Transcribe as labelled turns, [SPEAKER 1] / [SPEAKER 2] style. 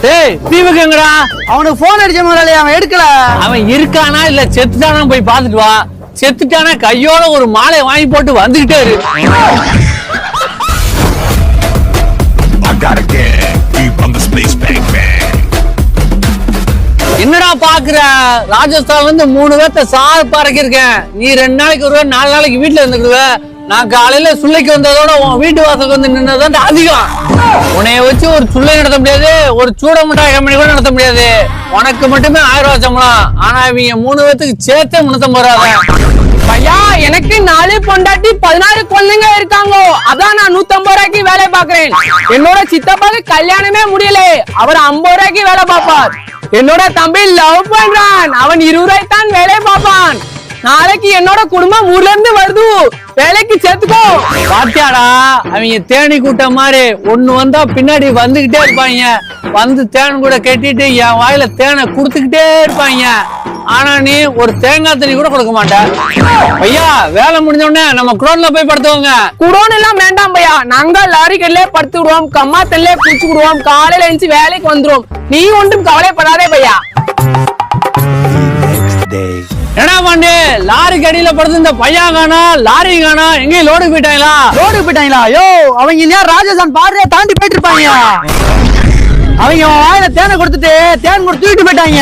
[SPEAKER 1] டேய் தீவுக்கு எங்கடா?
[SPEAKER 2] அவனுக்கு போன் அடிச்ச முதலாளி, அவன் எடுக்கல.
[SPEAKER 1] அவன் இருக்கானா இல்ல செத்துட்டானா போய் பாத்துட்டு வா. செத்துட்டானா கையோட ஒரு மாலை வாங்கி போட்டு வந்துகிட்டே இரு. என்னடா பாக்குற? ராஜஸ்தான் வந்து 3 பேர்த்த சார் பறக்கிருக்கேன். நீ 2 நாளைக்கு வருவ, 4 நாளைக்கு வீட்டுல இருந்துக்குவ. நான் காலையில சுள்ளைக்கு வந்ததோட உன் வீட்டு வாசலுக்கு வந்து நின்னதான் அதிகம். உன்னைய வச்சு ஒரு சுள்ளை நடத்த முடியாது, ஒரு சூட மிட்டாய் கம்பெனி கூட நடத்த முடியாது. உனக்கு மட்டுமே 1000 ரூபாய் சம்பளம். ஆனா இவங்க 3 பேத்துக்கு சேர்த்தே 350 ரூபாய்.
[SPEAKER 3] ஐயா, எனக்கு 4 பொண்டாட்டி 16 குழந்தைங்க இருக்காங்க. அதான் நான் 150 ரூபாய்க்கு வேலை பாக்குறேன். என்னோட சித்தப்பாக்கு கல்யாணமே முடியல, அவர் 50 ரூபாய்க்கு வேலை பார்ப்பார். என்னோட தம்பி லவ் பண்றான், அவன் 20 ரூபாய்க்கு தான் வேலை பார்ப்பான். நாளைக்கு என்னோட குடும்பம் ஊர்ல இருந்து வருது, வேலைக்கு சேர்த்துக்கோ.
[SPEAKER 1] பாத்தியாடா, அவங்க தேனி கூட்டம் மாதிரி ஒண்ணு வந்தா பின்னாடி வந்துகிட்டே இருப்பாங்க. வந்து தேன் கூட கட்டிட்டு என் வாயில தேனை குடுத்துக்கிட்டே இருப்பாங்க. ஆனா நீ ஒரு தேங்காய் தண்ணி கூட கொடுக்க மாட்ட. ஐயா, வேலை முடிஞ்ச உடனே நம்ம குடோன்ல போய் படுத்துவோங்க.
[SPEAKER 3] குடோன் எல்லாம் வேண்டாம் பையா, நாங்க லாரிக்கல்லே படுத்துடுவோம், கம்மாத்தல்லே குளிச்சுடுவோம், காலையில எழுந்து வேலைக்கு வந்துரும். நீ ஒன்றும் கவலைப்படாதே பையா.
[SPEAKER 1] என்ன பாண்டி, லாரிக்கு அடியில படுத்து இந்த பையா காணா, லாரி காணா, எங்கேயும் லோடு போயிட்டாங்களா?
[SPEAKER 2] ரோடு போயிட்டாங்களா? யோ, அவங்க இல்லையா ராஜஸ்தான் பாடுறே தாண்டி போயிட்டு இருப்பாங்க. அவங்க வாயில தேனை கொடுத்துட்டு தேன் கொடுத்து தூக்கிட்டு போயிட்டாங்க.